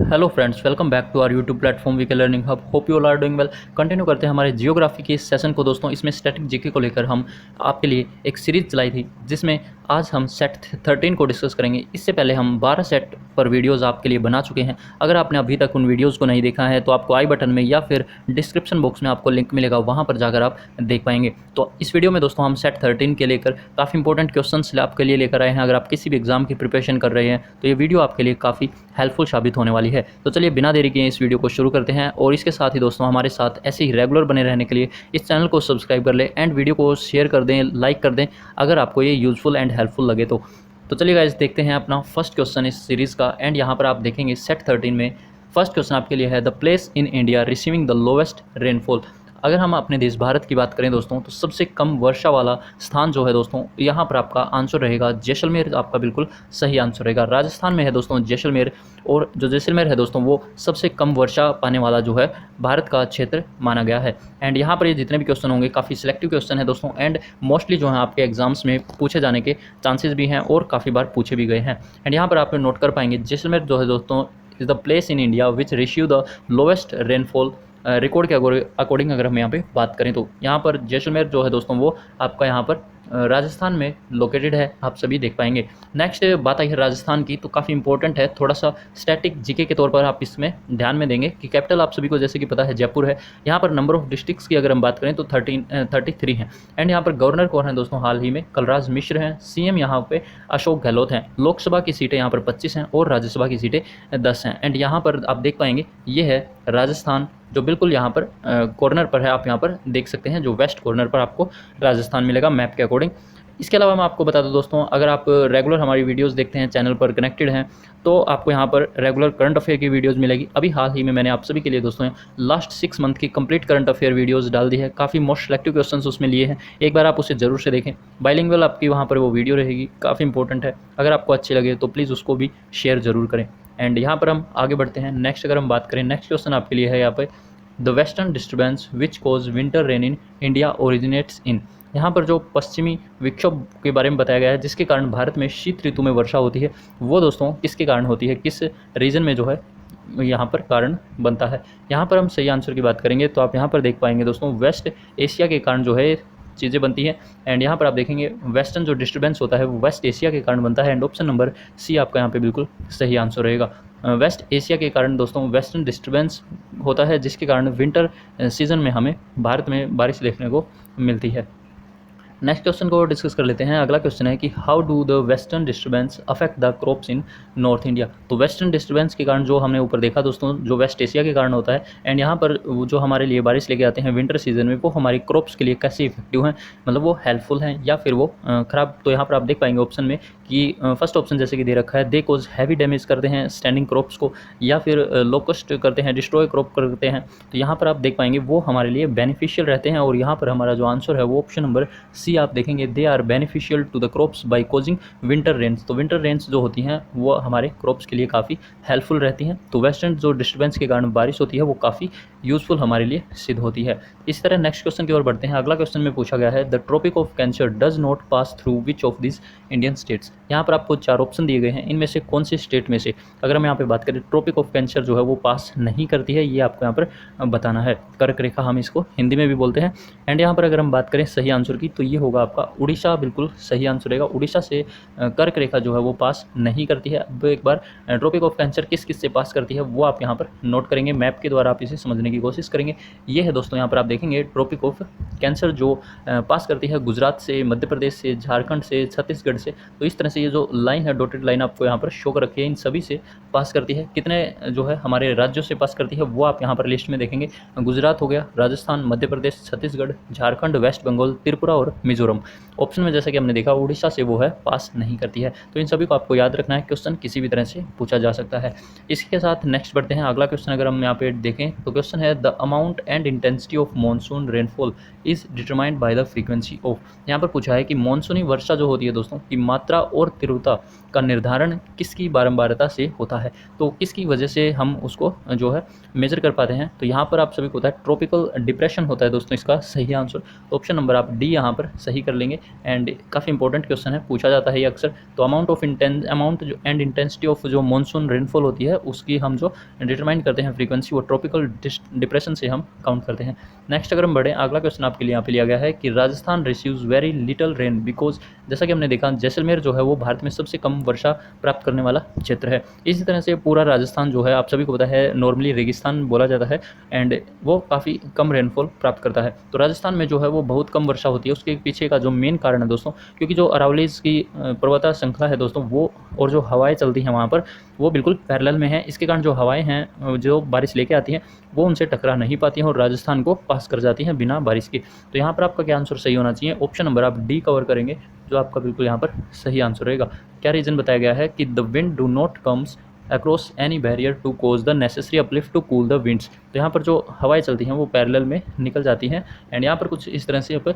Hello friends, welcome back to our YouTube platform VK learning hub. Hope you all are doing well. Continue करते हैं हमारे geography के इस session को दोस्तों। इसमें स्टैटिक जीके को लेकर हम आपके लिए एक सीरीज चलाई थी, जिसमें आज हम सेट 13 को डिस्कस करेंगे। इससे पहले हम 12 सेट पर वीडियोज़ आपके लिए बना चुके हैं। अगर आपने अभी तक उन वीडियोज़ को नहीं देखा है तो आपको आई बटन में या फिर डिस्क्रिप्शन बॉक्स में आपको लिंक मिलेगा, वहाँ पर जाकर आप देख पाएंगे। तो इस वीडियो में दोस्तों हम सेट 13 के लेकर काफ़ी इंपॉर्टेंट क्वेश्चन आपके लिए लेकर आए हैं। अगर आप किसी भी एग्जाम की प्रिपरेशन कर रहे हैं तो ये वीडियो आपके लिए काफ़ी हेल्पफुल साबित होने वाली है। तो चलिए बिना देरी किए इस वीडियो को शुरू करते हैं। और इसके साथ ही दोस्तों हमारे साथ ऐसे ही रेगुलर बने रहने के लिए इस चैनल को सब्सक्राइब कर लें एंड वीडियो को शेयर कर दें, लाइक कर दें अगर आपको ये यूजफुल एंड हेल्पफुल लगे तो चलिए गाइस देखते हैं अपना फर्स्ट क्वेश्चन इस सीरीज़ का। एंड यहाँ पर आप देखेंगे सेट 13 में फर्स्ट क्वेश्चन आपके लिए है the place in India receiving the lowest rainfall. अगर हम अपने देश भारत की बात करें दोस्तों तो सबसे कम वर्षा वाला स्थान जो है दोस्तों, यहाँ पर आपका आंसर रहेगा जैसलमेर। आपका बिल्कुल सही आंसर रहेगा। राजस्थान में है दोस्तों जैसलमेर, और जो जैसलमेर है दोस्तों वो सबसे कम वर्षा पाने वाला जो है भारत का क्षेत्र माना गया है। एंड यहाँ पर ये जितने भी क्वेश्चन होंगे काफ़ी सिलेक्टिव क्वेश्चन है दोस्तों, एंड मोस्टली जो है आपके एग्जाम्स में पूछे जाने के चांसेस भी हैं और काफ़ी बार पूछे भी गए हैं। एंड यहाँ पर आप नोट कर पाएंगे जैसलमेर जो है दोस्तों is the place in India which receive the lowest rainfall record के अकॉर्डिंग अगर हम यहाँ पे बात करें तो यहाँ पर जैसलमेर जो है दोस्तों वो आपका यहाँ पर राजस्थान में लोकेटेड है, आप सभी देख पाएंगे। नेक्स्ट बात आई है राजस्थान की, तो काफ़ी इंपॉर्टेंट है, थोड़ा सा स्टैटिक जीके के तौर पर आप इसमें ध्यान में देंगे कि कैपिटल आप सभी को जैसे कि पता है जयपुर है। यहाँ पर नंबर ऑफ डिस्ट्रिक्ट्स की अगर हम बात करें तो 33 हैं। एंड यहाँ पर गवर्नर कौन है दोस्तों, हाल ही में कलराज मिश्र हैं। सीएम यहाँ पे अशोक गहलोत हैं। लोकसभा की सीटें यहाँ पर 25 हैं और राज्यसभा की सीटें 10 हैं। एंड यहाँ पर आप देख पाएंगे ये है राजस्थान, जो बिल्कुल यहाँ पर कॉर्नर पर है। आप यहाँ पर देख सकते हैं जो वेस्ट कॉर्नर पर आपको राजस्थान मिलेगा मैप के अकॉर्डिंग। इसके अलावा मैं आपको बता दूं दोस्तों, अगर आप रेगुलर हमारी वीडियोस देखते हैं, चैनल पर कनेक्टेड हैं, तो आपको यहाँ पर रेगुलर करंट अफेयर की वीडियोस मिलेगी। अभी हाल ही में मैंने आप सभी के लिए दोस्तों लास्ट 6 मंथ की कंप्लीट करंट अफेयर वीडियोस डाल दी है। काफ़ी मोस्ट सिलेक्टिव क्वेश्चंस उसमें लिए हैं, एक बार आप उसे जरूर से देखें। बाइलिंगुअल आपकी वहाँ पर वो वीडियो रहेगी, काफ़ी इंपॉर्टेंट है। अगर आपको अच्छी लगे तो प्लीज़ उसको भी शेयर जरूर करें। एंड यहाँ पर हम आगे बढ़ते हैं। नेक्स्ट अगर हम बात करें, नेक्स्ट क्वेश्चन आपके लिए है यहाँ पर the western disturbance which cause winter rain in India originates इन। यहाँ पर जो पश्चिमी विक्षोभ के बारे में बताया गया है जिसके कारण भारत में शीत ऋतु में वर्षा होती है, वो दोस्तों किसके कारण होती है, किस रीजन में जो है यहाँ पर कारण बनता है। यहाँ पर हम सही आंसर की बात करेंगे तो आप यहाँ पर देख पाएंगे दोस्तों वेस्ट एशिया के कारण जो है चीज़ें बनती हैं। एंड यहाँ पर आप देखेंगे वेस्टर्न जो डिस्टर्बेंस होता है वो वेस्ट एशिया के कारण बनता है। एंड ऑप्शन नंबर सी आपका यहाँ पे बिल्कुल सही आंसर रहेगा। वेस्ट एशिया के कारण दोस्तों वेस्टर्न डिस्टर्बेंस होता है, जिसके कारण विंटर सीजन में हमें भारत में बारिश देखने को मिलती है। नेक्स्ट क्वेश्चन को डिस्कस कर लेते हैं। अगला क्वेश्चन है कि how do the western disturbance affect the crops in north India. तो वेस्टर्न डिस्टर्बेंस के कारण जो हमने ऊपर देखा दोस्तों, जो वेस्ट एशिया के कारण होता है। एंड यहाँ पर जो हमारे लिए बारिश लेके आते हैं विंटर सीजन में, वो हमारी क्रॉप्स के लिए कैसे इफेक्टिव हैं, मतलब वो हेल्पफुल हैं या फिर वो ख़राब। तो यहाँ पर आप देख पाएंगे ऑप्शन में कि फर्स्ट ऑप्शन जैसे कि दे रखा है, दे कोज हैवी डैमेज करते हैं स्टैंडिंग क्रॉप्स को, या फिर लोकस्ट करते हैं, डिस्ट्रॉय क्रॉप करते हैं। तो यहाँ पर आप देख पाएंगे वो हमारे लिए बेनिफिशियल रहते हैं। और यहाँ पर हमारा जो आंसर है वो ऑप्शन नंबर सी आप देखेंगे, they are beneficial to the crops by causing winter rains. तो विंटर रेन्स जो होती हैं वो हमारे क्रॉप्स के लिए काफ़ी हेल्पफुल रहती हैं। तो वेस्टर्न जो डिस्टर्बेंस के कारण बारिश होती है वो काफ़ी यूजफुल हमारे लिए सिद्ध होती है। इस तरह नेक्स्ट क्वेश्चन की ओर बढ़ते हैं। अगला क्वेश्चन में पूछा गया है the tropic of cancer does not pass through which of this Indian states. यहाँ पर आपको 4 ऑप्शन दिए गए हैं, इनमें से कौन से स्टेट में से अगर हम यहाँ पे बात करें ट्रॉपिक ऑफ कैंसर जो है वो पास नहीं करती है, ये आपको यहाँ पर बताना है। कर्क रेखा हम इसको हिंदी में भी बोलते हैं। एंड यहाँ पर अगर हम बात करें सही आंसर की तो ये होगा आपका उड़ीसा, बिल्कुल सही आंसर रहेगा। उड़ीसा से कर्क रेखा जो है वो पास नहीं करती है। अब एक बार ट्रॉपिक ऑफ कैंसर किस किस से पास करती है वो आप यहाँ पर नोट करेंगे, मैप के द्वारा आप इसे समझने की कोशिश करेंगे। ये है दोस्तों, यहाँ पर आप देखेंगे ट्रॉपिक ऑफ कैंसर जो पास करती है गुजरात से, मध्य प्रदेश से, झारखंड से, छत्तीसगढ़ से। तो इस तरह से ये जो लाइन है, डॉटेड लाइन आपको यहाँ पर शो कर रखी है, इन सभी से पास करती है। कितने जो है हमारे राज्यों से पास करती है वो आप यहाँ पर लिस्ट में देखेंगे। गुजरात हो गया, राजस्थान, मध्य प्रदेश, छत्तीसगढ़, झारखंड, वेस्ट बंगाल, त्रिपुरा और मिजोरम। ऑप्शन में जैसा कि हमने देखा उड़ीसा से वो है पास नहीं करती है। तो इन सभी को आपको याद रखना है, क्वेश्चन किसी भी तरह से पूछा जा सकता है। इसके साथ नेक्स्ट बढ़ते हैं। अगला क्वेश्चन अगर हम यहाँ पे देखें तो क्वेश्चन है the amount and intensity of monsoon rainfall is determined by the frequency of. यहाँ पर पूछा है कि मॉनसूनी वर्षा जो होती है दोस्तों की मात्रा और तीव्रता का निर्धारण किसकी बारंबारता से होता है? तो किसकी वजह से हम उसको जो है मेजर कर पाते हैं? तो यहाँ पर आप सभी को पता है ट्रॉपिकल डिप्रेशन होता है दोस्तों इसका सही आंसर। तो ऑप्शन नंबर आप डी यहाँ पर सही कर लेंगे। एंड काफ़ी इंपॉर्टेंट क्वेश्चन है, पूछा जाता है ये अक्सर। तो अमाउंट जो एंड इंटेंसिटी ऑफ जो मॉनसून रेनफॉल होती है उसकी हम जो डिटरमाइन करते हैं फ्रीक्वेंसी, वो ट्रॉपिकल डिप्रेशन से हम काउंट करते हैं। नेक्स्ट अगर हम बढ़ें, अगला क्वेश्चन आपके लिए यहाँ पे लिया गया है कि Rajasthan receives very little rain because, जैसा कि हमने देखा जैसलमेर जो है वो भारत में सबसे कम वर्षा प्राप्त करने वाला क्षेत्र है। इसी तरह से पूरा राजस्थान जो है आप सभी को पता है नॉर्मली रेगिस्तान बोला जाता है एंड वो काफ़ी कम रेनफॉल प्राप्त करता है। तो राजस्थान में जो है वो बहुत कम वर्षा होती है। उसके पीछे का जो मेन कारण है दोस्तों, क्योंकि जो अरावलीज की पर्वता श्रृंखला है दोस्तों वो, और जो हवाएं चलती हैं वहाँ पर वो बिल्कुल पैरेलल में है। इसके कारण जो हवाएं हैं जो बारिश लेके आती हैं वो उनसे टकरा नहीं पाती हैं और राजस्थान को पास कर जाती हैं बिना बारिश के। तो यहाँ पर आपका क्या आंसर सही होना चाहिए? ऑप्शन नंबर आप डी कवर करेंगे, जो आपका बिल्कुल यहाँ पर सही आंसर रहेगा। क्या रीज़न बताया गया है कि the wind do not comes across any barrier to cause the necessary uplift to cool the winds. तो यहाँ पर जो हवाएं चलती हैं वो पैरेलल में निकल जाती हैं। एंड यहाँ पर कुछ इस तरह से आप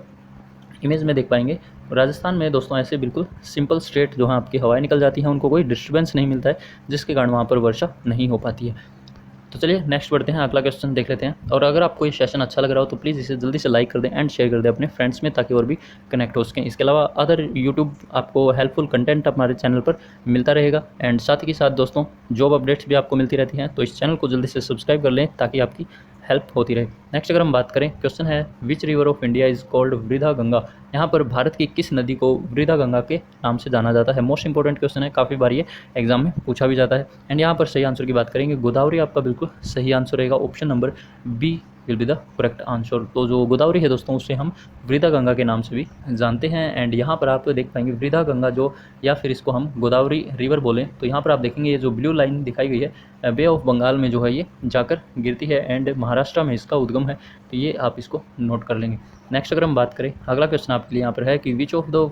इमेज में देख पाएंगे। राजस्थान में दोस्तों ऐसे बिल्कुल सिंपल स्ट्रेट जो है आपकी हवाएं निकल जाती हैं, उनको कोई डिस्टर्बेंस नहीं मिलता है, जिसके कारण वहाँ पर वर्षा नहीं हो पाती है। तो चलिए नेक्स्ट बढ़ते हैं, अगला क्वेश्चन देख लेते हैं। और अगर आपको ये सेशन अच्छा लग रहा हो तो प्लीज़ इसे जल्दी से लाइक कर दें एंड शेयर कर दें अपने फ्रेंड्स में, ताकि और भी कनेक्ट हो सकें। इसके अलावा अदर यूट्यूब आपको हेल्पफुल कंटेंट हमारे चैनल पर मिलता रहेगा। एंड साथ ही साथ दोस्तों जॉब अपडेट्स भी आपको मिलती रहती हैं, तो इस चैनल को जल्दी से सब्सक्राइब कर लें ताकि आपकी हेल्प होती रहे। नेक्स्ट अगर हम बात करें, क्वेश्चन है which river of India is called वृद्धा गंगा। यहाँ पर भारत की किस नदी को वृद्धा गंगा के नाम से जाना जाता है? मोस्ट इंपॉर्टेंट क्वेश्चन है, काफ़ी बार ये एग्जाम में पूछा भी जाता है। एंड यहाँ पर सही आंसर की बात करेंगे, गोदावरी आपका बिल्कुल सही आंसर रहेगा। Option number B will be the correct answer. तो जो गोदावरी है दोस्तों उसे हम वृद्धा गंगा के नाम से भी जानते हैं। एंड यहाँ पर आप देख पाएंगे वृद्धा गंगा जो, या फिर इसको हम गोदावरी रिवर बोलें, तो यहाँ पर आप देखेंगे ये जो ब्लू लाइन दिखाई गई है बे ऑफ बंगाल में जो है ये जाकर गिरती है एंड महाराष्ट्र में इसका उद्गम है। तो ये आप इसको नोट कर लेंगे। नेक्स्ट अगर हम बात करें, अगला क्वेश्चन आपके लिए यहाँ पर है कि which of the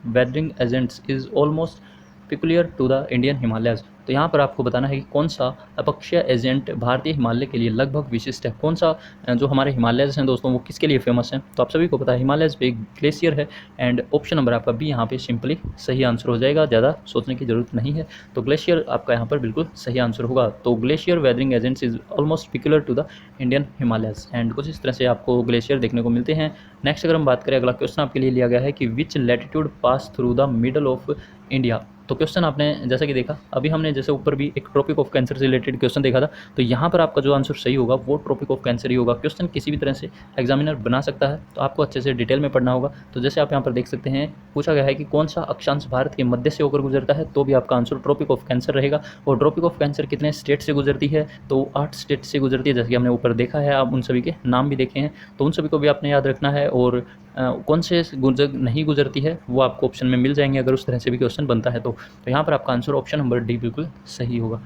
weathering agents is almost peculiar to the Indian Himalayas. तो यहाँ पर आपको बताना है कि कौन सा अपक्षय एजेंट भारतीय हिमालय के लिए लगभग विशिष्ट है। कौन सा जो हमारे हिमालयज हैं दोस्तों वो किसके लिए फेमस हैं? तो आप सभी को पता है हिमालयज पे एक ग्लेशियर है। एंड ऑप्शन नंबर आपका बी यहाँ पे सिंपली सही आंसर हो जाएगा, ज़्यादा सोचने की जरूरत नहीं है। तो ग्लेशियर आपका यहाँ पर बिल्कुल सही आंसर होगा। तो glacier weathering agents is almost peculiar to the Indian Himalayas. And कुछ इस तरह से आपको ग्लेशियर देखने को मिलते हैं। नेक्स्ट अगर हम बात करें, अगला क्वेश्चन आपके लिए लिया गया है कि which latitude pass through the middle of India. तो क्वेश्चन आपने जैसा कि देखा, अभी हमने जैसे ऊपर भी एक ट्रॉपिक ऑफ कैंसर से रिलेटेड क्वेश्चन देखा था, तो यहाँ पर आपका जो आंसर सही होगा वो ट्रॉपिक ऑफ कैंसर ही होगा। क्वेश्चन किसी भी तरह से एग्जामिनर बना सकता है, तो आपको अच्छे से डिटेल में पढ़ना होगा। तो जैसे आप यहाँ पर देख सकते हैं, पूछा गया है कि कौन सा अक्षांश भारत के मध्य से होकर गुजरता है, तो भी आपका आंसर ट्रॉपिक ऑफ कैंसर रहेगा। और ट्रॉपिक ऑफ कैंसर कितने स्टेट से गुजरती है? तो 8 स्टेट से गुजरती है, जैसे कि हमने ऊपर देखा है। आप उन सभी के नाम भी देखे हैं, तो उन सभी को भी आपने याद रखना है। और कौन से नहीं गुजरती है वो आपको ऑप्शन में मिल जाएंगे अगर उस तरह से भी क्वेश्चन बनता है। तो यहाँ पर आपका आंसर ऑप्शन नंबर डी बिल्कुल सही होगा।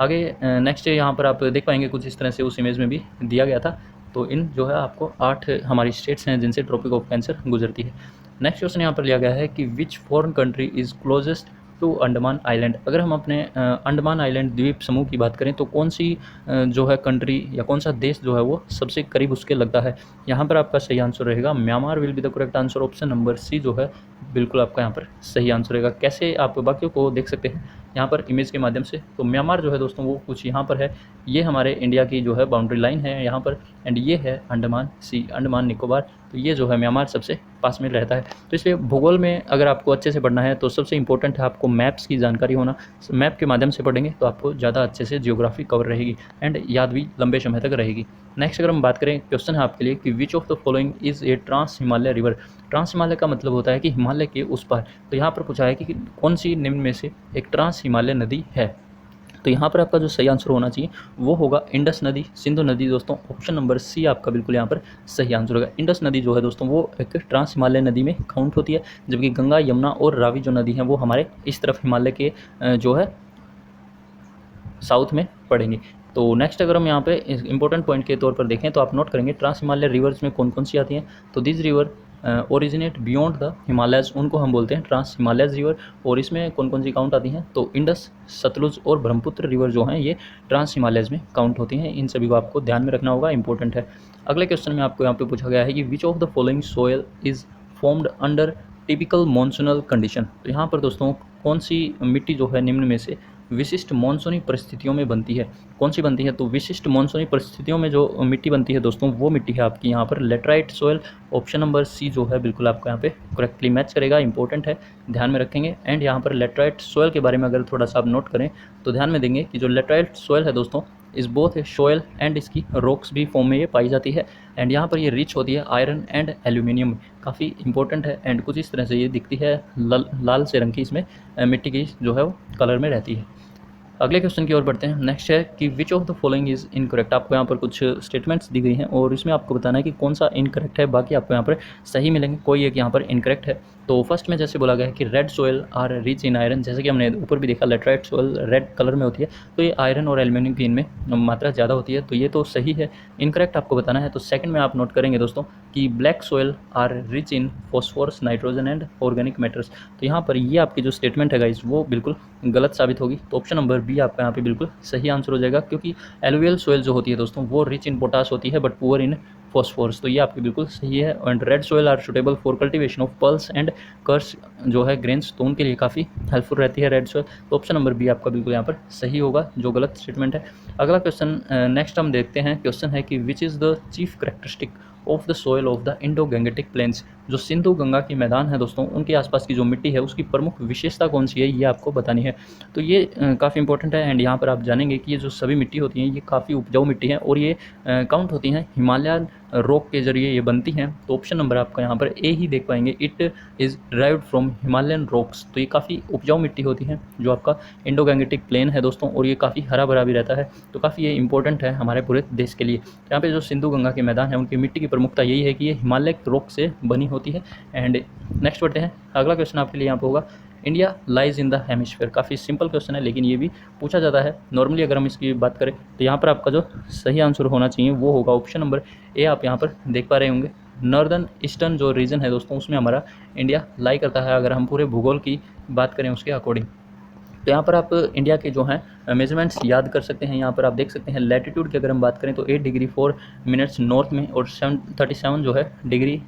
आगे नेक्स्ट यहाँ पर आप देख पाएंगे कुछ इस तरह से उस इमेज में भी दिया गया था। तो इन जो है आपको 8 हमारी स्टेट्स हैं जिनसे ट्रॉपिक ऑफ कैंसर गुजरती है। नेक्स्ट क्वेश्चन यहाँ पर लिया गया है कि which foreign country is closest to Andaman island. अगर हम अपने अंडमान आइलैंड द्वीप समूह की बात करें तो कौन सी जो है कंट्री या कौन सा देश जो है वो सबसे करीब उसके लगता है? यहाँ पर आपका सही आंसर रहेगा Myanmar will be the correct answer. Option number C जो है बिल्कुल आपका यहाँ पर सही आंसर रहेगा। कैसे आप बाकियों को देख सकते हैं यहाँ पर इमेज के माध्यम से, तो म्यांमार जो है दोस्तों वो कुछ यहाँ पर है। ये हमारे इंडिया की जो है बाउंड्री लाइन है यहाँ पर, एंड ये है अंडमान निकोबार। तो ये जो है म्यांमार सबसे पास में रहता है। तो इसलिए भूगोल में अगर आपको अच्छे से पढ़ना है तो सबसे इंपॉर्टेंट है आपको मैप्स की जानकारी होना। मैप के माध्यम से पढ़ेंगे तो आपको ज़्यादा अच्छे से जियोग्राफी कवर रहेगी एंड याद भी लंबे समय तक रहेगी। नेक्स्ट अगर हम बात करें, क्वेश्चन है आपके लिए कि which of the following is a trans Himalaya river. Trans Himalaya का मतलब होता है कि हिमालय के उस पार। तो यहाँ पर पूछा है कि कौन सी निम्न में से एक ट्रांस हिमालय नदी है? तो यहाँ पर आपका जो सही आंसर होना चाहिए वो होगा इंडस नदी, सिंधु नदी दोस्तों। ऑप्शन नंबर सी आपका बिल्कुल यहाँ पर सही आंसर होगा। इंडस नदी जो है दोस्तों वो एक ट्रांस हिमालय नदी में काउंट होती है, जबकि गंगा, यमुना और रावी जो नदी हैं वो हमारे इस तरफ हिमालय के जो है साउथ में पड़ेंगे। तो नेक्स्ट अगर हम यहाँ पे इंपॉर्टेंट पॉइंट के तौर पर देखें तो आप नोट करेंगे ट्रांस हिमालय रिवर्स में कौन कौन सी आती हैं। तो this river originate beyond the Himalayas, उनको हम बोलते हैं ट्रांस हिमालयज रिवर। और इसमें कौन कौन सी काउंट आती हैं? तो इंडस, सतलुज और ब्रह्मपुत्र रिवर जो हैं ये ट्रांस हिमालयज में काउंट होती हैं। इन सभी को आपको ध्यान में रखना होगा, इंपॉर्टेंट है। अगले क्वेश्चन में आपको यहाँ पे पूछा गया है कि which of the following soil is formed under typical monsoonal condition. तो यहाँ पर दोस्तों कौन सी मिट्टी जो है निम्न में से विशिष्ट मॉनसूनी परिस्थितियों में बनती है, कौन सी बनती है? तो विशिष्ट मॉनसूनी परिस्थितियों में जो मिट्टी बनती है दोस्तों, वो मिट्टी है आपकी यहाँ पर laterite soil. Option number C जो है बिल्कुल आपको यहाँ पे करेक्टली मैच करेगा, इंपॉर्टेंट है, ध्यान में रखेंगे। एंड यहाँ पर लेटराइट सॉइल के बारे में अगर थोड़ा सा आप नोट करें तो ध्यान में देंगे कि जो लेटराइट सॉइल है दोस्तों इस बोथ है सॉइल एंड इसकी रॉक्स भी फॉर्म में ये पाई जाती है। एंड यहाँ पर ये रिच होती है आयरन एंड एल्यूमिनियम, काफ़ी इंपॉर्टेंट है। एंड कुछ इस तरह से ये दिखती है, लाल से रंग की इसमें मिट्टी की जो है वो कलर में रहती है। अगले क्वेश्चन की ओर बढ़ते हैं। नेक्स्ट है कि which of the following is incorrect. आपको यहाँ पर कुछ स्टेटमेंट्स दी गई हैं और इसमें आपको बताना है कि कौन सा इनकरेक्ट है, बाकी आपको यहाँ पर सही मिलेंगे, कोई एक यहाँ पर इनकरेक्ट है। तो फर्स्ट में जैसे बोला गया है कि red soil are rich in iron, जैसे कि हमने ऊपर भी देखा लेटराइट सोयल रेड कलर में होती है, तो ये आयरन और एल्यूमिनियम की इनमें मात्रा ज़्यादा होती है, तो ये तो सही है। इनकरेक्ट आपको बताना है, तो सेकंड में आप नोट करेंगे दोस्तों कि black soil are rich in phosphorus, nitrogen and organic matters. तो यहाँ पर ये आपकी जो स्टेटमेंट है गाइस वो बिल्कुल गलत साबित होगी। तो ऑप्शन नंबर बी आपका यहाँ पे बिल्कुल सही आंसर हो जाएगा, क्योंकि एलुवियल सोयल जो होती है दोस्तों वो रिच इन पोटास होती है बट पुअर इन फॉस्फोरस। तो ये आपकी बिल्कुल सही है। And red soil are suitable for cultivation of pulse and coarse जो है ग्रेन्स, तो उनके लिए काफ़ी हेल्पफुल रहती है रेड सोयल। तो ऑप्शन नंबर बी आपका बिल्कुल यहाँ पर सही होगा, जो गलत स्टेटमेंट है। अगला क्वेश्चन नेक्स्ट हम देखते हैं। क्वेश्चन है कि which is the chief characteristic of the soil of the Indo Gangetic planes. जो सिंधु गंगा के मैदान है दोस्तों उनके आसपास की जो मिट्टी है उसकी प्रमुख विशेषता कौन सी है, ये आपको बतानी है। तो ये काफ़ी इंपॉर्टेंट है। एंड यहाँ पर आप जानेंगे कि ये जो सभी मिट्टी होती हैं ये काफ़ी उपजाऊ मिट्टी है और ये काउंट होती हैं हिमालयन रॉक के जरिए ये बनती हैं। तो ऑप्शन नंबर आपका यहाँ पर ए ही देख पाएंगे, it is derived from Himalayan rocks. तो ये काफ़ी उपजाऊ मिट्टी होती है जो आपका इंडो गैंगेटिक प्लेन है दोस्तों, और ये काफ़ी हरा भरा भी रहता है, तो काफ़ी ये इंपॉर्टेंट है हमारे पूरे देश के लिए। यहाँ पे जो सिंधु गंगा के मैदान है उनकी मिट्टी की प्रमुखता यही है कि ये हिमालय रॉक से बनी होती है। एंड नेक्स्ट बढ़ते हैं। अगला क्वेश्चन आपके लिए यहाँ पर होगा, India lies in the hemisphere. काफ़ी सिंपल क्वेश्चन है लेकिन ये भी पूछा जाता है नॉर्मली। अगर हम इसकी बात करें तो यहाँ पर आपका जो सही आंसर होना चाहिए वो होगा ऑप्शन नंबर ए। आप यहाँ पर देख पा रहे होंगे नॉर्दर्न ईस्टर्न जो रीजन है दोस्तों उसमें हमारा इंडिया लाई करता है, अगर हम पूरे भूगोल की बात करें उसके अकॉर्डिंग। तो यहाँ पर आप इंडिया के जो हैं मेजरमेंट्स याद कर सकते हैं। यहाँ पर आप देख सकते हैं लैटिट्यूड की अगर हम बात करें तो 8 डिग्री 4 मिनट्स नॉर्थ में और 37 जो है डिग्री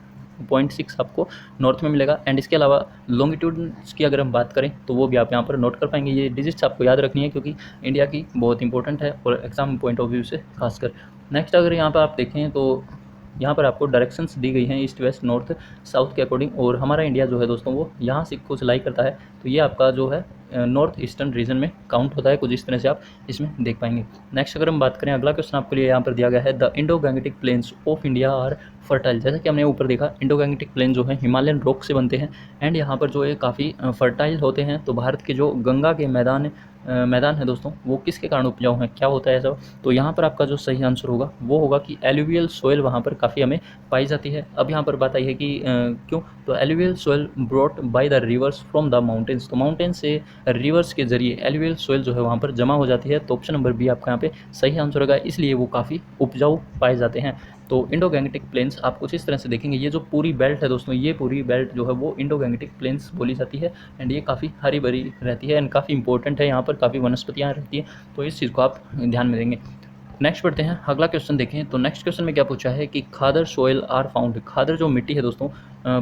0.6 आपको नॉर्थ में मिलेगा। एंड इसके अलावा लॉन्गिट्यूड्स की अगर हम बात करें तो वो भी आप यहाँ पर नोट कर पाएंगे। ये डिजिट्स आपको याद रखनी है क्योंकि इंडिया की बहुत इंपॉर्टेंट है और एग्जाम पॉइंट ऑफ व्यू से खासकर। नेक्स्ट अगर यहाँ पर आप देखें तो यहाँ पर आपको डायरेक्शंस दी गई हैं ईस्ट वेस्ट नॉर्थ साउथ के अकॉर्डिंग, और हमारा इंडिया जो है दोस्तों वो यहाँ से को सिलाई करता है, तो ये आपका जो है नॉर्थ ईस्टर्न रीजन में काउंट होता है। कुछ इस तरह से आप इसमें देख पाएंगे। नेक्स्ट अगर हम बात करें, अगला क्वेश्चन आपके लिए यहाँ पर दिया गया है, the Indo Gangetic plains of India are fertile. जैसा कि हमने ऊपर देखा इंडो गैंगेटिक प्लेन जो है हिमालयन रॉक से बनते हैं एंड यहाँ पर जो है काफ़ी फर्टाइल होते हैं। तो भारत के जो गंगा के मैदान है दोस्तों वो किसके कारण उपजाऊ हैं, क्या होता है ऐसा? तो यहाँ पर आपका जो सही आंसर होगा वो होगा कि एलुवियल सोयल वहाँ पर काफ़ी हमें पाई जाती है। अब यहाँ पर बात आई है कि क्यों, तो alluvial soil brought by the reverse from the mountains. तो माउंटेन से रिवर्स के जरिए एलुवियल सोयल जो है वहाँ पर जमा हो जाती है। तो ऑप्शन नंबर बी आपका यहाँ पे सही आंसर होगा, इसलिए वो काफ़ी उपजाऊ पाए जाते हैं। तो इंडो गैंगेटिक प्लेन्स आप कुछ इस तरह से देखेंगे, ये जो पूरी बेल्ट है दोस्तों ये पूरी बेल्ट जो है वो इंडो गैंगेटिक प्लेन्स बोली जाती है। एंड ये काफ़ी हरी भरी रहती है एंड काफ़ी इंपॉर्टेंट है, यहाँ पर काफ़ी वनस्पतियाँ रहती हैं, तो इस चीज़ को आप ध्यान में देंगे। नेक्स्ट बढ़ते हैं, अगला क्वेश्चन देखें। तो नेक्स्ट क्वेश्चन में क्या पूछा है कि खादर सोयल आर फाउंड। खादर जो मिट्टी है दोस्तों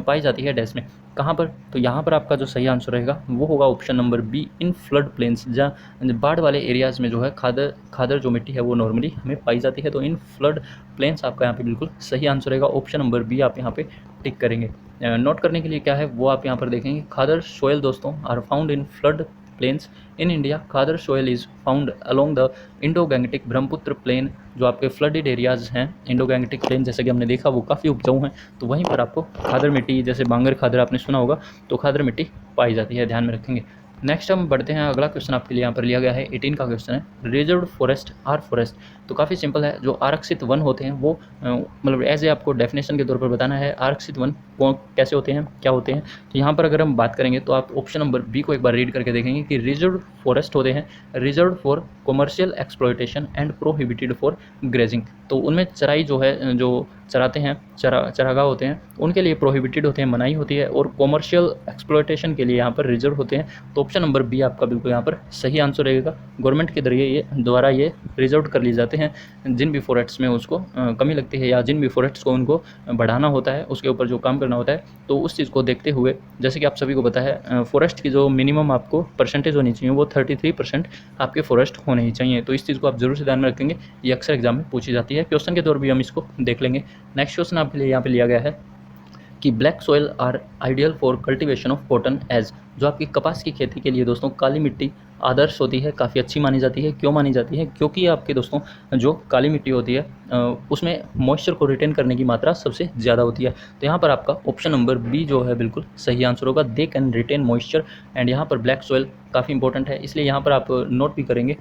पाई जाती है डैश में, कहाँ पर? तो यहाँ पर आपका जो सही आंसर रहेगा वो होगा ऑप्शन नंबर बी, इन फ्लड प्लेन्स। जहाँ बाढ़ वाले एरियाज़ में जो है खादर जो मिट्टी है वो नॉर्मली हमें पाई जाती है। तो इन फ्लड प्लेन्स आपका यहाँ पे बिल्कुल सही आंसर रहेगा, ऑप्शन नंबर बी आप यहाँ पे टिक करेंगे। नोट करने के लिए क्या है वो आप यहाँ पर देखेंगे, खादर सोयल दोस्तों are found in flood plains in India. Khadar soil is found along the Indo Gangetic Brahmaputra plain. जो आपके फ्लडेड एरियाज़ हैं इंडो गैंगेटिक प्लेन जैसे कि हमने देखा वो काफ़ी उपजाऊ हैं, तो वहीं पर आपको खादर मिट्टी, जैसे बांगर खादर आपने सुना होगा, तो खादर मिट्टी पाई जाती है, ध्यान में रखेंगे। नेक्स्ट हम बढ़ते हैं, अगला क्वेश्चन आपके लिए यहाँ पर लिया गया है 18 का क्वेश्चन है, रिजर्व्ड फॉरेस्ट आर फॉरेस्ट। तो काफ़ी सिंपल है, जो आरक्षित वन होते हैं वो मतलब एज ए आपको डेफिनेशन के तौर पर बताना है आरक्षित वन वो कैसे होते हैं, क्या होते हैं। तो यहाँ पर अगर हम बात करेंगे तो आप ऑप्शन नंबर बी को एक बार रीड करके देखेंगे कि रिजर्व्ड फॉरेस्ट होते हैं reserved for commercial exploitation and prohibited for grazing. तो उनमें चराई जो है, जो चराते हैं, चरागाह होते हैं, उनके लिए प्रोहिबिटेड होते हैं, मनाही होती है, और कॉमर्शियल एक्सप्लॉयटेशन के लिए यहाँ पर रिजर्व होते हैं। तो ऑप्शन नंबर बी आपका बिल्कुल यहाँ पर सही आंसर रहेगा। गवर्नमेंट के द्वारा ये रिजर्व कर लिए जाते हैं। जिन भी फॉरेस्ट्स में उसको कमी लगती है या जिन भी फॉरेस्ट्स को उनको बढ़ाना होता है, उसके ऊपर जो काम करना होता है, तो उस चीज़ को देखते हुए, जैसे कि आप सभी को पता है, फॉरेस्ट की जो मिनिमम आपको परसेंटेज होनी चाहिए वो 33% आपके फॉरेस्ट होने ही चाहिए। तो इस चीज़ को आप जरूर से ध्यान में रखेंगे, ये अक्सर एग्जाम में पूछी जाती है। क्वेश्चन के तौर पर भी हम इसको देख लेंगे। नेक्स्ट क्वेश्चन आपके लिए यहाँ पे लिया गया है कि black soil are ideal for cultivation of cotton as. जो आपकी कपास की खेती के लिए दोस्तों काली मिट्टी आदर्श होती है, काफ़ी अच्छी मानी जाती है। क्यों मानी जाती है? क्योंकि आपके दोस्तों जो काली मिट्टी होती है उसमें मॉइस्चर को रिटेन करने की मात्रा सबसे ज़्यादा होती है। तो यहाँ पर आपका ऑप्शन नंबर बी जो है बिल्कुल सही आंसर होगा। They can retain moisture, and यहाँ पर ब्लैक सॉइल काफ़ी इंपॉर्टेंट है, इसलिए यहाँ पर आप नोट भी करेंगे।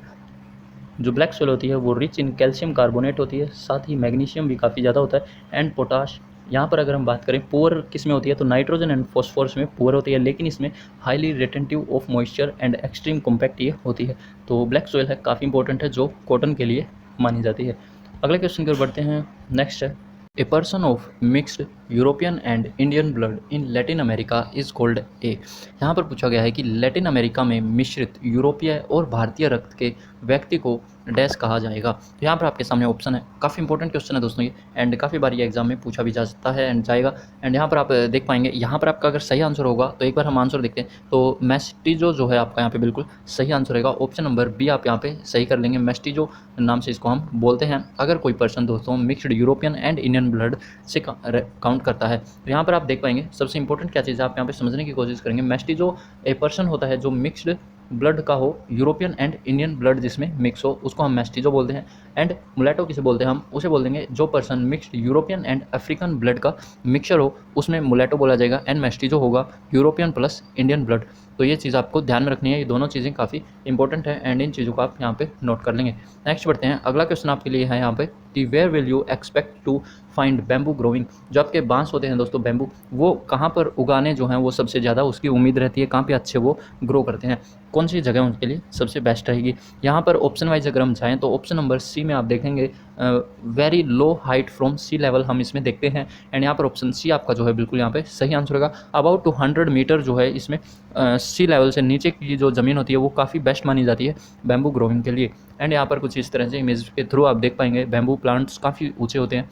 जो ब्लैक सॉइल होती है वो रिच इन कैल्शियम कार्बोनेट होती है, साथ ही मैग्नीशियम भी काफ़ी ज़्यादा होता है, एंड पोटाश। यहाँ पर अगर हम बात करें पुअर किस में होती है, तो नाइट्रोजन एंड फॉस्फोरस में पुअर होती है, लेकिन इसमें highly retentive of moisture and extreme compact ये होती है। तो ब्लैक सॉइल है काफ़ी इंपॉर्टेंट है, जो कॉटन के लिए मानी जाती है। अगले क्वेश्चन की ओर बढ़ते हैं। नेक्स्ट है, a person of mixed European and Indian blood in Latin America is called a. यहाँ पर पूछा गया है कि लैटिन अमेरिका में मिश्रित यूरोपीय और भारतीय रक्त के व्यक्ति को डैश कहा जाएगा। तो यहाँ पर आपके सामने ऑप्शन है, काफ़ी इंपॉर्टेंट क्वेश्चन है दोस्तों ये, एंड काफ़ी बार ये एग्जाम में पूछा भी जा सकता है एंड जाएगा। एंड यहाँ पर आप देख पाएंगे, यहाँ पर आपका अगर सही आंसर होगा तो एक बार हम आंसर देखते हैं, तो मेस्टिजो जो है आपका यहाँ पे बिल्कुल सही आंसर रहेगा। ऑप्शन नंबर बी आप यहाँ पे सही कर लेंगे। मेस्टिजो नाम से इसको हम बोलते हैं अगर कोई पर्सन दोस्तों mixed European and Indian blood से काउंट करता है। तो यहाँ पर आप देख पाएंगे सबसे इंपॉर्टेंट क्या चीज़ है, आप यहाँ पे समझने की कोशिश करेंगे। मेस्टिजो ए पर्सन होता है जो मिक्सड ब्लड का हो, यूरोपियन एंड इंडियन ब्लड जिसमें मिक्स हो, उसको हम मेस्टिजो बोलते हैं। एंड मुलेटो किसे बोलते हैं, हम उसे बोल देंगे जो person mixed European and African blood का मिक्सचर हो, उसमें मुलेटो बोला जाएगा, एंड मेस्टिजो होगा यूरोपियन प्लस इंडियन ब्लड। तो ये चीज़ आपको ध्यान में रखनी है, ये दोनों चीज़ें काफ़ी इंपॉर्टेंट है, एंड इन चीज़ों को आप यहाँ पे नोट कर लेंगे। नेक्स्ट बढ़ते हैं। अगला क्वेश्चन आपके लिए है यहाँ पे कि where will you expect to find bamboo growing. जो आपके बांस होते हैं दोस्तों, बैम्बू, वो कहाँ पर उगाने जो हैं वो सबसे ज़्यादा उसकी उम्मीद रहती है, कहाँ पे अच्छे वो ग्रो करते हैं, कौन सी जगह उनके लिए सबसे बेस्ट रहेगी। यहाँ पर ऑप्शन वाइज अगर हम जाएँ तो ऑप्शन नंबर सी में आप देखेंगे very low height from sea level, हम इसमें देखते हैं। एंड यहाँ पर ऑप्शन सी आपका जो है बिल्कुल यहाँ पे सही आंसर होगा। अबाउट 200 मीटर जो है इसमें सी लेवल से नीचे की जो ज़मीन होती है वो काफ़ी बेस्ट मानी जाती है बैम्बू ग्रोइंग के लिए। एंड यहाँ पर कुछ इस तरह से इमेज के थ्रू आप देख पाएंगे बैम्बू प्लांट्स काफ़ी ऊँचे होते हैं।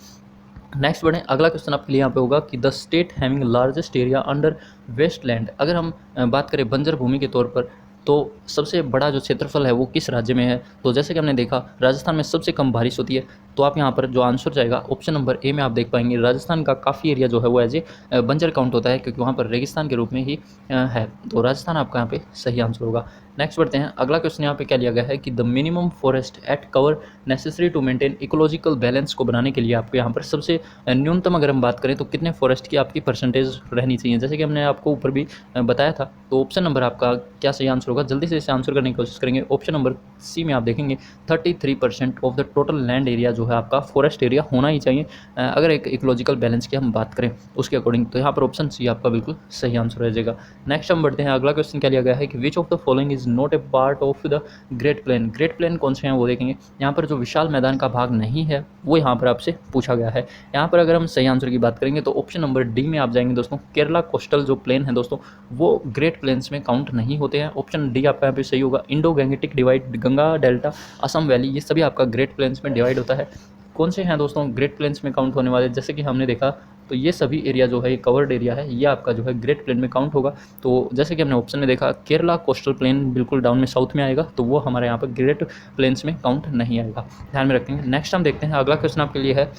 नेक्स्ट बढ़ें। अगला क्वेश्चन आपके लिए यहाँ पे होगा कि the state having largest area under wasteland. अगर हम बात करें बंजर भूमि के तौर पर, तो सबसे बड़ा जो क्षेत्रफल है वो किस राज्य में है। तो जैसे कि हमने देखा राजस्थान में सबसे कम बारिश होती है, तो आप यहाँ पर जो आंसर जाएगा ऑप्शन नंबर ए में आप देख पाएंगे। राजस्थान का काफ़ी एरिया जो है वो एज ए बंजर काउंट होता है, क्योंकि वहाँ पर रेगिस्तान के रूप में ही है। तो राजस्थान आपका यहाँ पे सही आंसर होगा। नेक्स्ट बढ़ते हैं। अगला क्वेश्चन यहाँ पे क्या लिया गया है कि the minimum forest at cover necessary to maintain ecological balance को बनाने के लिए आपको यहाँ पर सबसे न्यूनतम अगर हम बात करें तो कितने फॉरेस्ट की आपकी परसेंटेज रहनी चाहिए। जैसे कि हमने आपको ऊपर भी बताया था, तो ऑप्शन नंबर आपका क्या सही आंसर होगा, जल्दी से इसे आंसर करने की कोशिश करेंगे। ऑप्शन नंबर सी में आप देखेंगे 33% of the total land area जो है आपका फॉरेस्ट एरिया होना ही चाहिए, अगर एक इकोलॉजिकल बैलेंस की हम बात करें उसके अकॉर्डिंग। तो यहाँ पर ऑप्शन सी आपका बिल्कुल सही आंसर रह जाएगा। नेक्स्ट हम बढ़ते हैं। अगला क्वेश्चन क्या लिया गया है कि which of the following is not a part of the great plain. Great plain कौन से हैं वो देखेंगे। यहाँ पर जो विशाल मैदान का भाग नहीं है वो यहाँ पर आपसे पूछा गया है। यहाँ पर अगर हम सही आंसर की बात करेंगे तो ऑप्शन नंबर डी में आप जाएंगे दोस्तों। केरला कोस्टल जो प्लेन है दोस्तों वो ग्रेट प्लेन्स में काउंट नहीं होते हैं। ऑप्शन डी आपका यहाँ पे सही होगा। Indo Gangetic divide, Ganga delta, Assam valley, ये सभी आपका ग्रेट प्लेन्स में डिवाइड होता है। कौन से हैं दोस्तों ग्रेट प्लेन्स में काउंट होने वाले, जैसे कि हमने देखा तो ये सभी एरिया जो है ये कवर्ड एरिया है, ये आपका जो है ग्रेट प्लेन में काउंट होगा। तो जैसे कि हमने ऑप्शन में देखा केरला कोस्टल प्लेन बिल्कुल डाउन में साउथ में आएगा, तो वो हमारे यहाँ पर ग्रेट प्लेन्स में काउंट नहीं आएगा, ध्यान में रखेंगे। नेक्स्ट हम देखते हैं। अगला क्वेश्चन आपके लिए है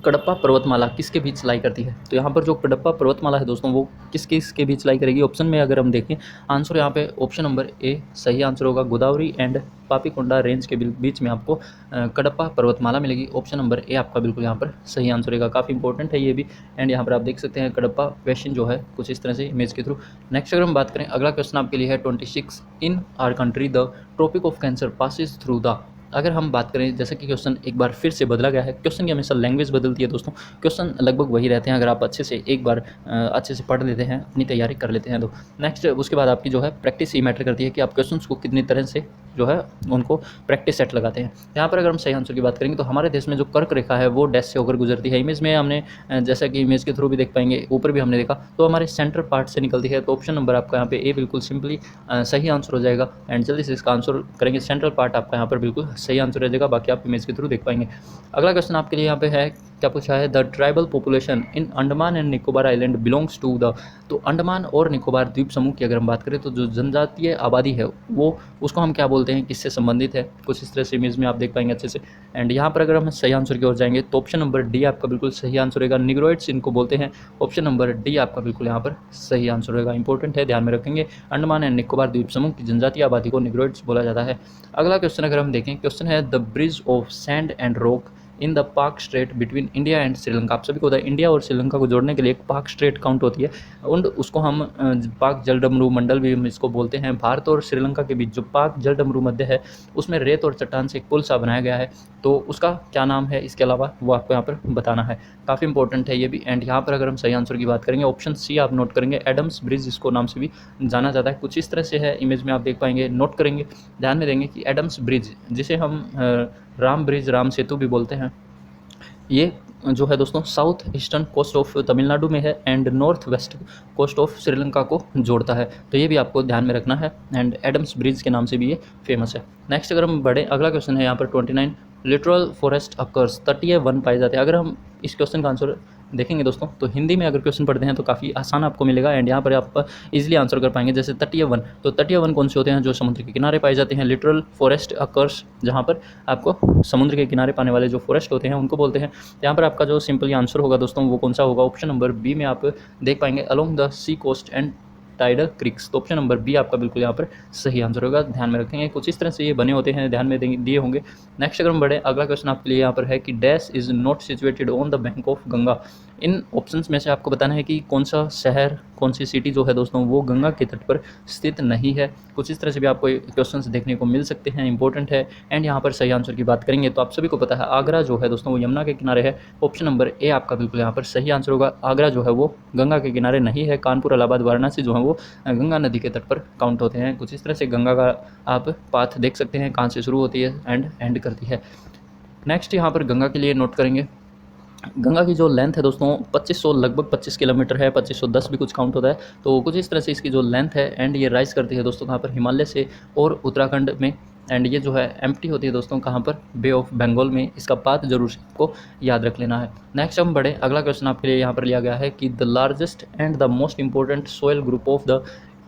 कडप्पा पर्वतमाला किसके बीच लाई करती है। तो यहाँ पर जो कडप्पा पर्वतमाला है दोस्तों वो किस किस के बीच लाई करेगी। ऑप्शन में अगर हम देखें आंसर यहाँ पे ऑप्शन नंबर ए सही आंसर होगा। गोदावरी एंड पापीकोंडा रेंज के बीच में आपको कडप्पा पर्वतमाला मिलेगी। ऑप्शन नंबर ए आपका बिल्कुल यहाँ पर सही आंसर रहेगा। काफ़ी इंपॉर्टेंट है ये भी। एंड यहाँ पर आप देख सकते हैं कडप्पा वेशन जो है कुछ इस तरह से इमेज के थ्रू। नेक्स्ट अगर हम बात करें, अगला क्वेश्चन आपके लिए है 26 in our country the tropic of cancer passes through the. अगर हम बात करें, जैसे कि क्वेश्चन एक बार फिर से बदला गया है, क्वेश्चन की हमेशा लैंग्वेज बदलती है दोस्तों, क्वेश्चन लगभग वही रहते हैं। अगर आप अच्छे से एक बार अच्छे से पढ़ लेते हैं, अपनी तैयारी कर लेते हैं तो नेक्स्ट उसके बाद आपकी जो है प्रैक्टिस ही मैटर करती है कि आप क्वेश्चंस को कितनी तरह से जो है उनको प्रैक्टिस सेट लगाते हैं। यहाँ पर अगर हम सही आंसर की बात करेंगे तो हमारे देश में जो कर्क रेखा है वो डैश से होकर गुजरती है। इमेज में हमने जैसा कि इमेज के थ्रू भी देख पाएंगे, ऊपर भी हमने देखा, तो हमारे सेंटर पार्ट से निकलती है। तो ऑप्शन नंबर आपका यहाँ पे ए बिल्कुल सिंपली सही आंसर हो जाएगा। एंड जल्दी से इसका आंसर करेंगे, सेंट्रल पार्ट आपका यहाँ पर बिल्कुल सही आंसर रह जाएगा, बाकी आप इमेज के थ्रू देख पाएंगे। अगला क्वेश्चन आपके लिए यहाँ पे है, क्या पूछा है, the tribal population in Andaman and Nicobar island belongs to the, तो अंडमान और निकोबार द्वीप समूह की अगर हम बात करें तो जो जनजातीय आबादी है वो उसको हम क्या बोलते हैं, किससे संबंधित है, कुछ इस तरह से इमेज में आप देख पाएंगे अच्छे से। एंड यहाँ पर अगर हम सही आंसर की ओर जाएंगे तो ऑप्शन नंबर डी आपका बिल्कुल सही आंसर रहेगा, निग्रोइड्स इनको बोलते हैं। ऑप्शन नंबर डी आपका बिल्कुल यहाँ पर सही आंसर रहेगा, इंपॉर्टेंट है, ध्यान में रखेंगे। अंडमान एंड निकोबार द्वीप समूह की जनजातीय आबादी को निग्रोइड्स बोला जाता है। अगला क्वेश्चन अगर हम देखें, क्वेश्चन है the bridge of sand and rock in the Palk strait between India and Sri Lanka. आप सभी को पता है इंडिया और श्रीलंका को जोड़ने के लिए एक पाक स्ट्रेट काउंट होती है, और उसको हम पाक जलडमरू मंडल भी हम इसको बोलते हैं। भारत और श्रीलंका के बीच जो पाक जलडमरू मध्य है उसमें रेत और चट्टान से एक पुल सा बनाया गया है, तो उसका क्या नाम है, इसके अलावा वो आपको यहाँ पर बताना है, काफ़ी इंपॉर्टेंट है ये भी। एंड यहाँ पर अगर हम सही आंसर की बात करेंगे, ऑप्शन सी आप नोट करेंगे, एडम्स ब्रिज इसको नाम से भी जाना जाता है, कुछ इस तरह से है, इमेज में आप देख पाएंगे, नोट करेंगे, ध्यान में देंगे कि एडम्स ब्रिज, जिसे हम राम ब्रिज, राम सेतु भी बोलते हैं, ये जो है दोस्तों south eastern coast of Tamil Nadu में है and north west coast of Sri Lanka को जोड़ता है, तो ये भी आपको ध्यान में रखना है। एंड एडम्स ब्रिज के नाम से भी ये फेमस है। नेक्स्ट अगर हम बढ़े, अगला क्वेश्चन है यहाँ पर 29, लिटरल फॉरेस्ट अकर्स, तटीय वन पाए जाते हैं। अगर हम इस क्वेश्चन का आंसर देखेंगे दोस्तों तो हिंदी में अगर क्वेश्चन पढ़ते हैं तो काफ़ी आसान आपको मिलेगा, एंड यहाँ पर आप इजीली आंसर कर पाएंगे। जैसे तटीय वन, तो तटीय वन कौन से होते हैं, जो समुद्र के किनारे पाए जाते हैं। लिटरल फॉरेस्ट अकर्स, जहाँ पर आपको समुद्र के किनारे पाने वाले जो फॉरेस्ट होते हैं उनको बोलते हैं। यहाँ पर आपका जो सिंपली आंसर होगा दोस्तों वो कौन सा होगा, ऑप्शन नंबर बी में आप देख पाएंगे, along the sea coast and tidal creeks. तो ऑप्शन नंबर बी आपका बिल्कुल यहाँ पर सही आंसर होगा, ध्यान में रखेंगे, कुछ इस तरह से ये बने होते हैं, ध्यान में दिए होंगे। नेक्स्ट अगर हम बढ़े, अगला क्वेश्चन आपके लिए यहाँ पर है कि dash is not situated on the bank of Ganga. In options में से आपको बताना है कि कौन सा शहर, कौन सी सिटी जो है दोस्तों वो गंगा के तट पर स्थित नहीं है। कुछ इस तरह से भी आपको क्वेश्चंस देखने को मिल सकते हैं, इंपॉर्टेंट है। एंड यहाँ पर सही आंसर की बात करेंगे तो आप सभी को पता है आगरा जो है दोस्तों वो यमुना के किनारे है। ऑप्शन नंबर ए आपका बिल्कुल यहाँ पर सही आंसर होगा, आगरा जो है वो गंगा के किनारे नहीं है। कानपुर, इलाहाबाद, वाराणसी जो है वो गंगा नदी के तट पर काउंट होते हैं। कुछ इस तरह से गंगा का आप पाथ देख सकते हैं, कहाँ से शुरू होती है एंड एंड करती है। नेक्स्ट यहाँ पर गंगा के लिए नोट करेंगे, गंगा की जो लेंथ है दोस्तों 2500, लगभग 25 किलोमीटर है, 2510 भी कुछ काउंट होता है, तो कुछ इस तरह से इसकी जो लेंथ है। एंड ये राइज करती है दोस्तों कहाँ पर, हिमालय से और उत्तराखंड में। एंड ये जो है एम्प्टी होती है दोस्तों कहाँ पर, बे ऑफ बंगाल में। इसका पाथ जरूर से आपको याद रख लेना है। नेक्स्ट हम बढ़े, अगला क्वेश्चन आपके लिए यहाँ पर लिया गया है कि the largest and the most important soil group of the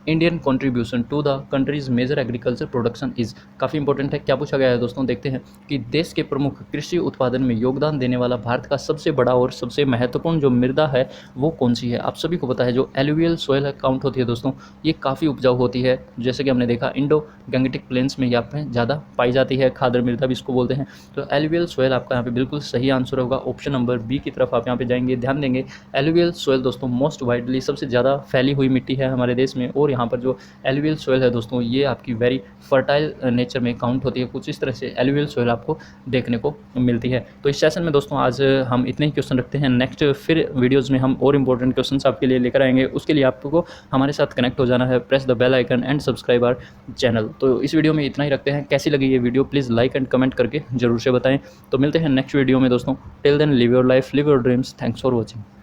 Indian contribution to the countries major agriculture production is. काफ़ी इंपॉर्टेंट है, क्या पूछा गया है दोस्तों, देखते हैं कि देश के प्रमुख कृषि उत्पादन में योगदान देने वाला भारत का सबसे बड़ा और सबसे महत्वपूर्ण जो मृदा है वो कौन सी है। आप सभी को पता है जो एलुवियल सोयल है काउंट होती है दोस्तों, ये काफ़ी उपजाऊ होती है, जैसे कि हमने देखा इंडो गैंगेटिक प्लेन्स में यहाँ पे ज़्यादा पाई जाती है, खादर मृदा भी इसको बोलते हैं। तो एलुवियल सोयल आपका यहाँ पे बिल्कुल सही आंसर होगा, ऑप्शन नंबर बी की तरफ आप यहाँ पे जाएंगे, ध्यान देंगे। एलुवियल सोयल दोस्तों मोस्ट वाइडली, सबसे ज़्यादा फैली हुई मिट्टी है हमारे देश में, और यहाँ पर जो एलुवियल सोयल है दोस्तों ये आपकी वेरी फर्टाइल नेचर में काउंट होती है। कुछ इस तरह से एलुवियल सोयल आपको देखने को मिलती है। तो इस सेशन में दोस्तों आज हम इतने ही क्वेश्चन रखते हैं, नेक्स्ट फिर वीडियोज़ में हम और इंपॉर्टेंट क्वेश्चन आपके लिए लेकर आएंगे। उसके लिए आपको हमारे साथ कनेक्ट हो जाना है, press the bell icon and subscribe our channel. तो इस वीडियो में इतना ही रखते हैं, कैसी लगी ये video please like and comment करके जरूर से बताएं। तो मिलते हैं नेक्स्ट वीडियो में दोस्तों, till then live your life, live your dreams, thanks for watching.